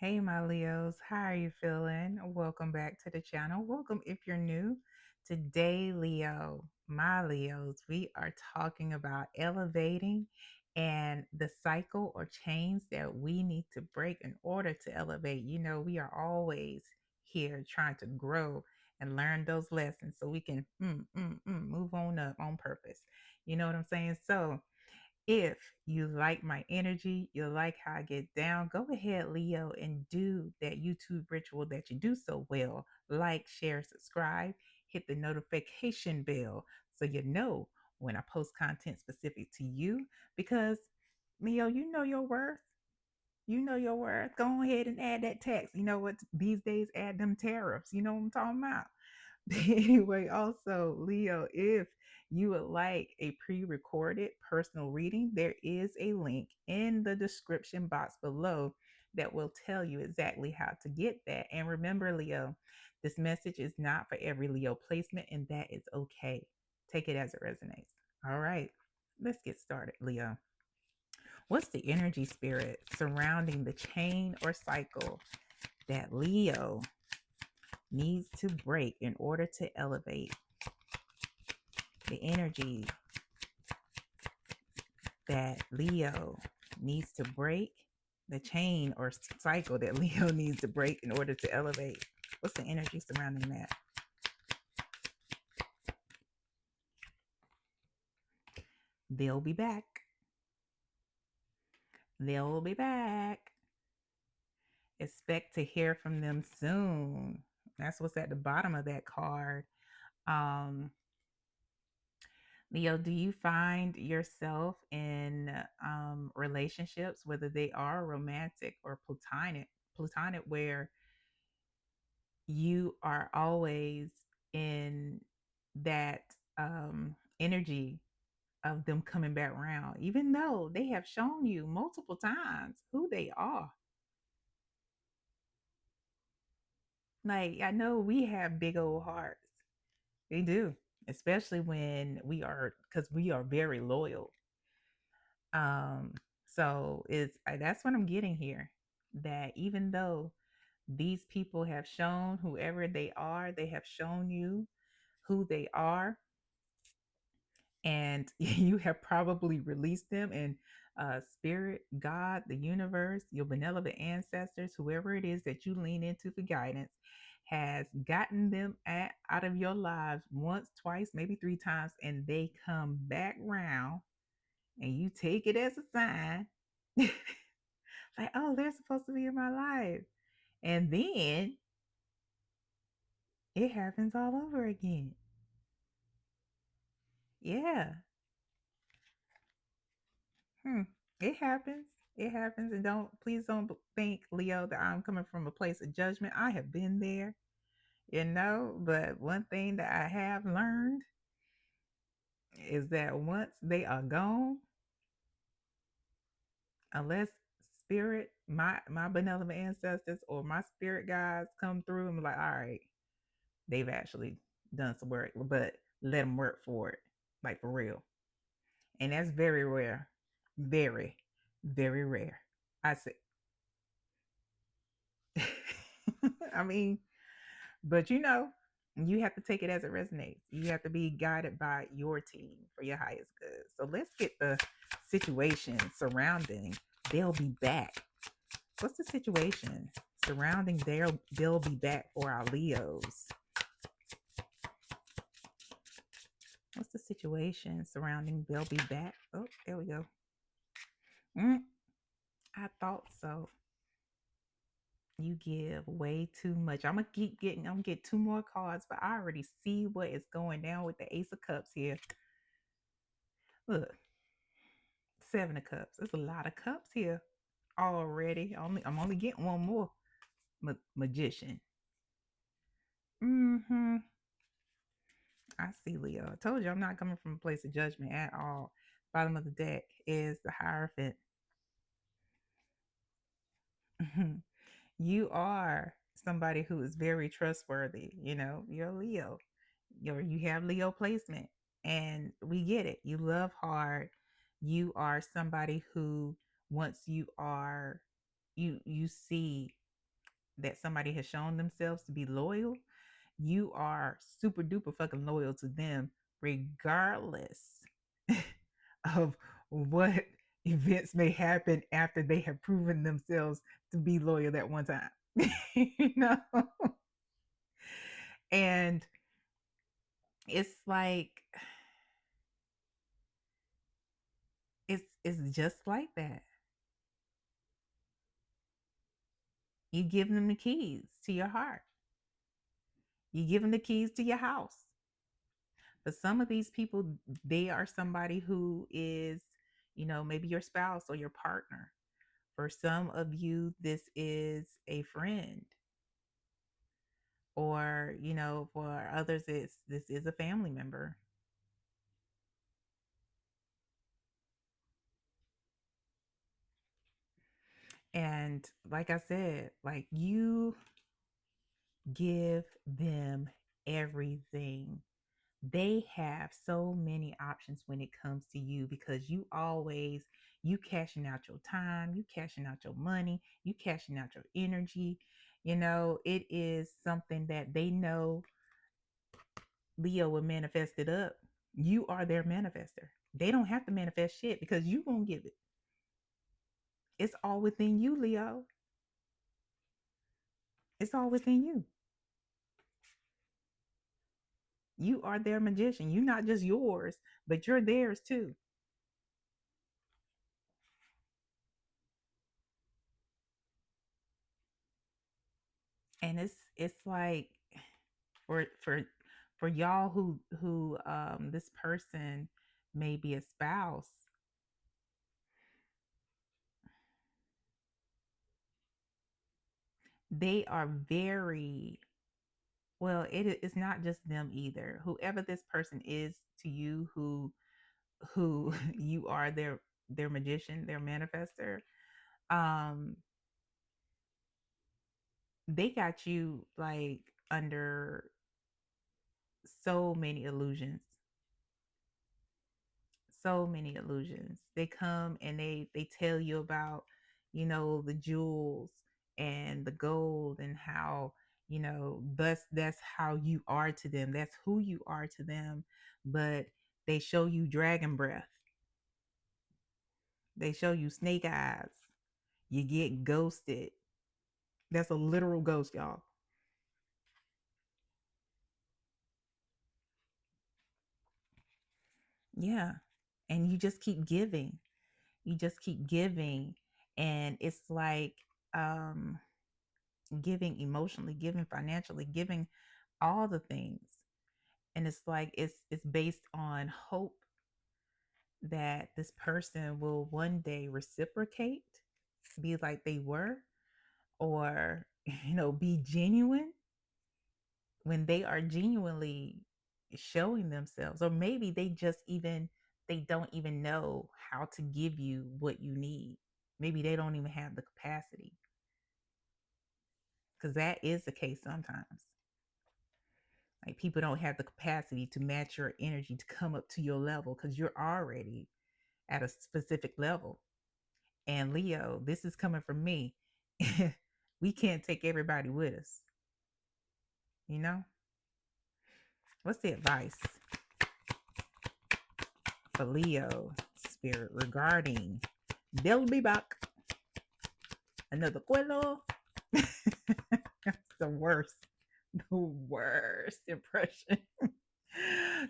Hey, my Leos, how are you feeling? Welcome back to the channel. Welcome if you're new. Today, Leo, my Leos, we are talking about elevating and the cycle or chains that we need to break in order to elevate. You know, we are always here trying to grow and learn those lessons so we can move on up on purpose. You know what I'm saying? So, if you like my energy, you like how I get down, go ahead, Leo, and do that YouTube ritual that you do so well. Like, share, subscribe, hit the notification bell so you know when I post content specific to you. Because, Leo, you know your worth. You know your worth. Go ahead and add that tax. You know what? These days, add them tariffs. You know what I'm talking about? Anyway, also, Leo, if you would like a pre recorded personal reading, there is a link in the description box below that will tell you exactly how to get that. And remember, Leo, this message is not for every Leo placement, and that is okay. Take it as it resonates. All right, let's get started, Leo. What's the energy spirit surrounding the chain or cycle that Leo needs to break in order to elevate? The energy that Leo needs to break, the chain or cycle that Leo needs to break in order to elevate. What's the energy surrounding that? They'll be back. They'll be back. Expect to hear from them soon. That's what's at the bottom of that card. Um, Leo, do you find yourself in relationships, whether they are romantic or platonic, where you are always in that energy of them coming back around, even though they have shown you multiple times who they are? Like, I know we have big old hearts. We do, especially when because we are very loyal. Um, so it's that's what I'm getting here. That even though these people have shown whoever they have shown you who they are, and you have probably released them, and spirit, God, the universe, your benevolent ancestors, whoever it is that you lean into for guidance, has gotten them out of your lives once, twice, maybe three times, and they come back round, and you take it as a sign. Like, oh, they're supposed to be in my life, and then it happens all over again. Yeah. Hmm. It happens. It happens. And please don't think, Leo, that I'm coming from a place of judgment. I have been there, but one thing that I have learned is that once they are gone, unless spirit, my benevolent ancestors or my spirit guides come through and be like, all right, they've actually done some work, but let them work for it, like for real. And that's very rare. Very, very rare. I say, I mean, but you have to take it as it resonates. You have to be guided by your team for your highest good. So let's get the situation surrounding they'll be back. What's the situation surrounding they'll be back for our Leos? What's the situation surrounding they'll be back? Oh, there we go. I thought so. You give way too much. I'm gonna get two more cards, but I already see what is going down with the Ace of Cups here. Look, Seven of Cups. There's a lot of cups here already. I'm only getting one more magician. Mm-hmm. I see, Leo. I told you I'm not coming from a place of judgment at all. Bottom of the deck is the Hierophant. You are somebody who is very trustworthy. You're Leo. You have Leo placement, and we get it. You love hard. You are somebody who, once you are, you see that somebody has shown themselves to be loyal, you are super duper fucking loyal to them, regardless of what events may happen after they have proven themselves to be loyal that one time. you know? And it's like it's just like that. You give them the keys to your heart. You give them the keys to your house. For some of these people, they are somebody who is, maybe your spouse or your partner. For some of you, this is a friend. Or, for others, this is a family member. And like I said, like you give them everything. They have so many options when it comes to you because you cashing out your time, you cashing out your money, you cashing out your energy. It is something that they know Leo will manifest it up. You are their manifester. They don't have to manifest shit because you gonna give it. It's all within you, Leo. It's all within you. You are their magician. You're not just yours, but you're theirs too. And it's like for for for y'all who this person may be a spouse. They are very well. It's not just them either. Whoever this person is to you, who you are their magician, their manifester. Um, they got you like under so many illusions, so many illusions. They come and they tell you about, the jewels and the gold and how, that's how you are to them. That's who you are to them. But they show you dragon breath. They show you snake eyes. You get ghosted. That's a literal ghost, y'all. Yeah. And you just keep giving. You just keep giving. And it's like um giving emotionally, giving financially, giving all the things. And it's like it's based on hope that this person will one day reciprocate, be like they were, or be genuine when they are genuinely showing themselves. Or maybe they don't even know how to give you what you need. Maybe they don't even have the capacity, because that is the case sometimes. Like people don't have the capacity to match your energy to come up to your level because you're already at a specific level. And Leo, this is coming from me. We can't take everybody with us. You know? What's the advice for Leo spirit regarding they'll be back? Another quello. That's the worst. The worst impression.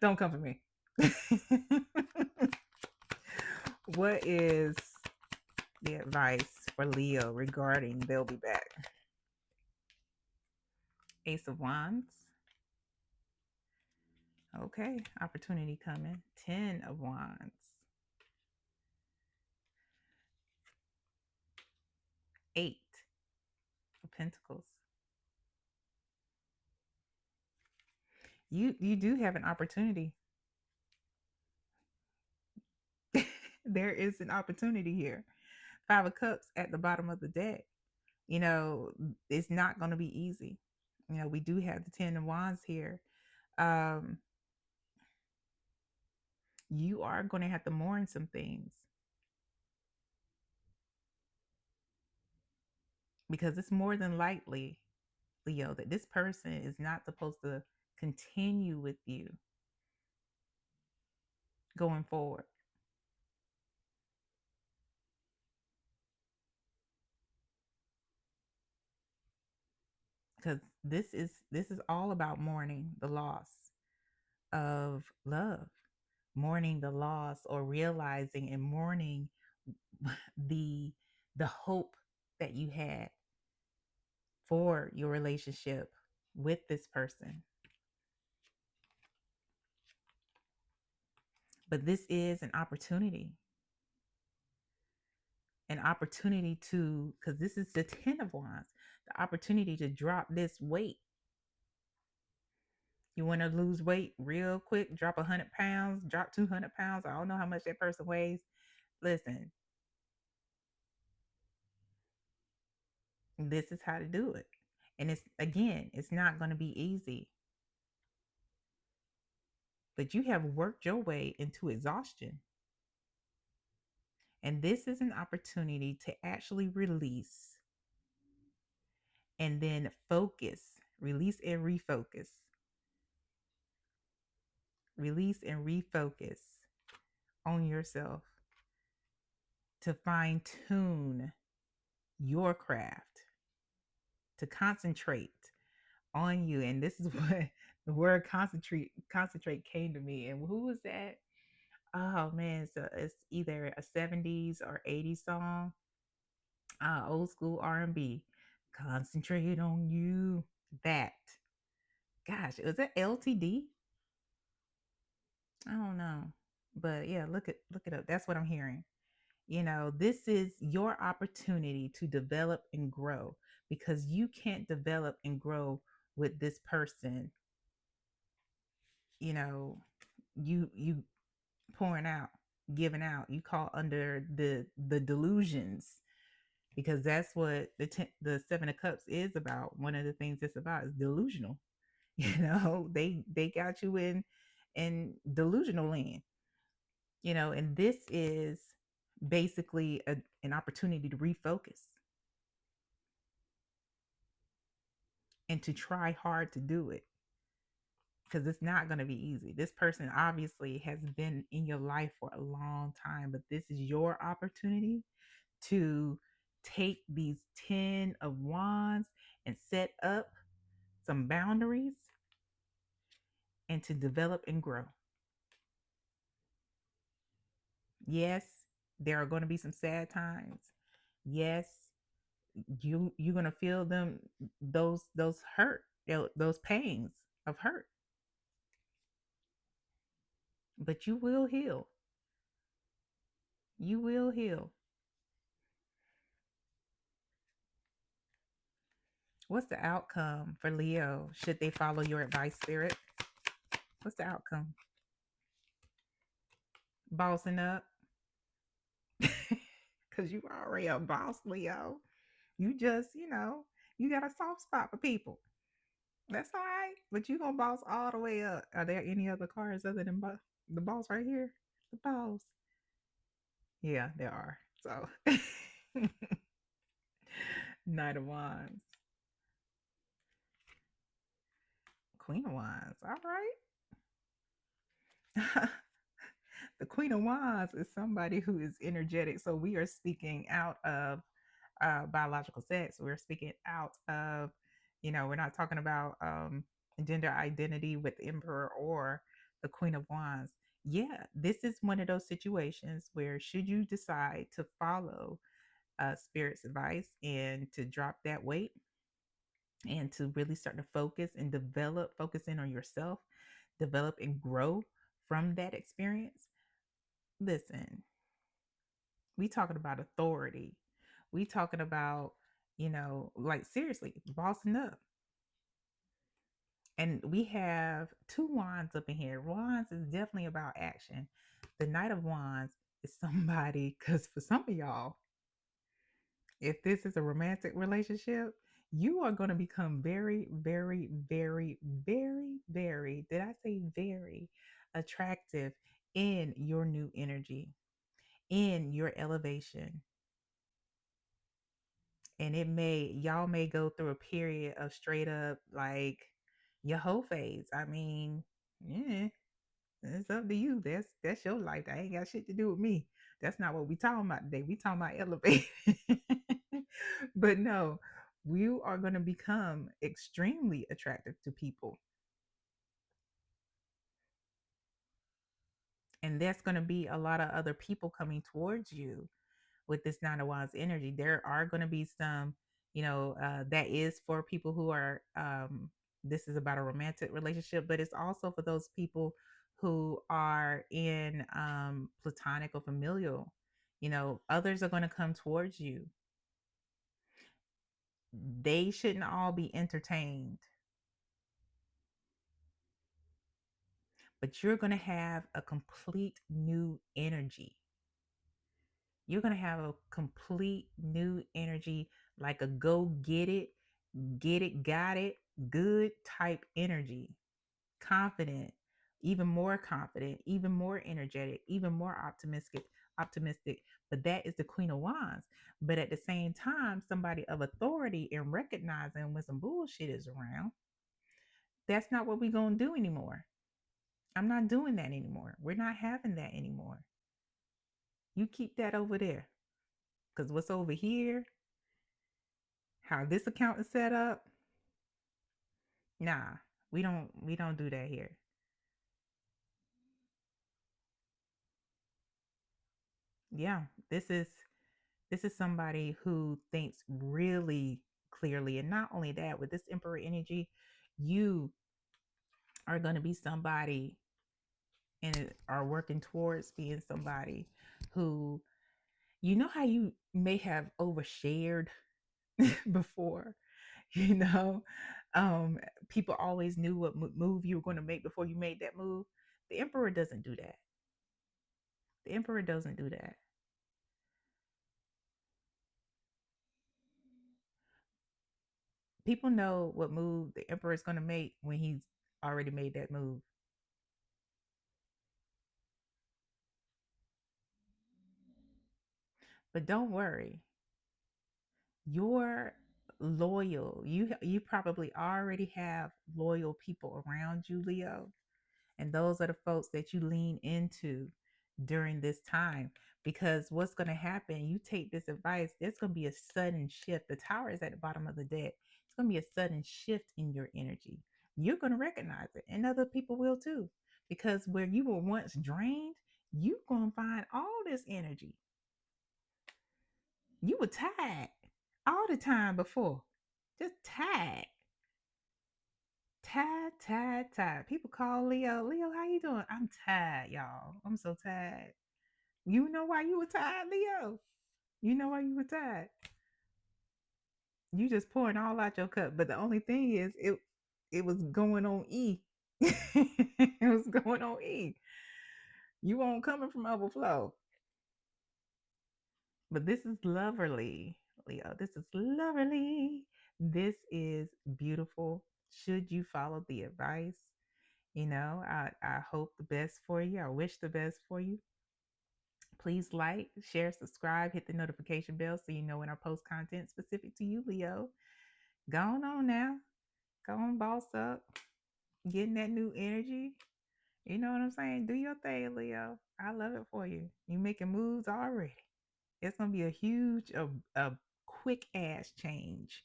Don't come for me. What is the advice for Leo regarding they'll be back? Ace of Wands. Okay, opportunity coming. 10 of Wands. 8 of Pentacles. You do have an opportunity. There is an opportunity here. 5 of Cups at the bottom of the deck. You know, it's not going to be easy. We do have the 10 of Wands here. Um, you are going to have to mourn some things. because it's more than likely, Leo, that this person is not supposed to continue with you going forward. Because this is all about mourning the loss of love, mourning the loss, or realizing and mourning the the hope that you had for your relationship with this person. But this is an opportunity to, because this is the 10 of wands, the opportunity to drop this weight. You want to lose weight real quick, drop 100 pounds, drop 200 pounds. I don't know how much that person weighs. Listen, this is how to do it. And it's, again, it's not going to be easy, but you have worked your way into exhaustion. And this is an opportunity to actually release and then focus, release and refocus, release and refocus on yourself to fine tune your craft, to concentrate on you. And this is what the word concentrate came to me. And who was that? Oh man, so it's either a 70s or 80s song, old school R&B. Concentrate on you. That, gosh, was it LTD? I don't know, but yeah, look it up. That's what I'm hearing. This is your opportunity to develop and grow, because you can't develop and grow with this person. You know, you pouring out, giving out. You call under the delusions, because that's what the 7 of cups is about. One of the things it's about is delusional. They got you in delusional land. And this is basically an opportunity to refocus and to try hard to do it, because it's not going to be easy. This person obviously has been in your life for a long time, but this is your opportunity to take these 10 of wands and set up some boundaries and to develop and grow. Yes, there are going to be some sad times. Yes, you're going to feel those hurt, those pains of hurt, but you will heal. You will heal. What's the outcome for Leo should they follow your advice, Spirit? What's the outcome? Bossing up. Because you already a boss, Leo. You just, you got a soft spot for people. That's all right. But you going to boss all the way up. Are there any other cards other than the boss right here? The boss. Yeah, there are. So, Knight of Wands. Queen of Wands. All right. The Queen of Wands is somebody who is energetic. So we are speaking out of biological sex. We're speaking out of, we're not talking about gender identity with the Emperor or the Queen of Wands. Yeah, this is one of those situations where, should you decide to follow Spirit's advice and to drop that weight and to really start to focus and focus in on yourself, develop and grow from that experience. Listen, we talking about authority. We talking about, like, seriously, bossing up. And we have 2 wands up in here. Wands is definitely about action. The Knight of Wands is somebody, because for some of y'all, if this is a romantic relationship, you are going to become very, very, very, very, very, did I say very attractive in your new energy, in your elevation. And y'all may go through a period of straight up like your whole phase. I mean, yeah, it's up to you. That's your life. That ain't got shit to do with me. That's not what we talking about today. We talking about elevate. But no, you are going to become extremely attractive to people. And that's going to be a lot of other people coming towards you with this Nine of Wands energy. There are going to be some, that is for people who are, this is about a romantic relationship, but it's also for those people who are in platonic or familial. Others are going to come towards you. They shouldn't all be entertained, but you're going to have a complete new energy. You're going to have a complete new energy, like a go get it, got it, good type energy. Confident, even more energetic, even more optimistic. But that is the Queen of Wands. But at the same time, somebody of authority and recognizing when some bullshit is around, that's not what we're going to do anymore. I'm not doing that anymore. We're not having that anymore. You keep that over there. Because what's over here, how this account is set up, nah, we don't do that here. Yeah, this is somebody who thinks really clearly. And not only that, with this Emperor energy, you are going to be somebody and are working towards being somebody who, how you may have overshared before, you know, um, people always knew what move you were going to make before you made that move. The Emperor doesn't do that. The Emperor doesn't do that. People know what move the Emperor is going to make when he's already made that move. But don't worry, you're loyal. You probably already have loyal people around you, Leo. And those are the folks that you lean into during this time. Because what's going to happen, you take this advice, there's going to be a sudden shift. The tower is at the bottom of the deck. It's going to be a sudden shift in your energy. You're going to recognize it, and other people will too. Because where you were once drained, you're going to find all this energy. You were tired all the time before. Just tired. Tired. People call Leo. Leo, how you doing? I'm tired, y'all. I'm so tired. You know why you were tired, Leo? You know why you were tired? You just pouring all out your cup. But the only thing is it was going on E. It was going on E. You won't coming from overflow. But this is lovely, Leo. This is lovely. This is beautiful. Should you follow the advice? I hope the best for you. I wish the best for you. Please like, share, subscribe, hit the notification bell so you know when I post content specific to you, Leo. Go on now. Go on, boss up. Getting that new energy. You know what I'm saying? Do your thing, Leo. I love it for you. You making moves already. It's gonna be a huge, a quick ass change.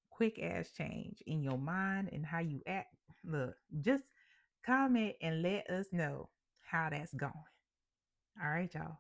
Quick ass change in your mind and how you act. Look, just comment and let us know how that's going. All right, y'all.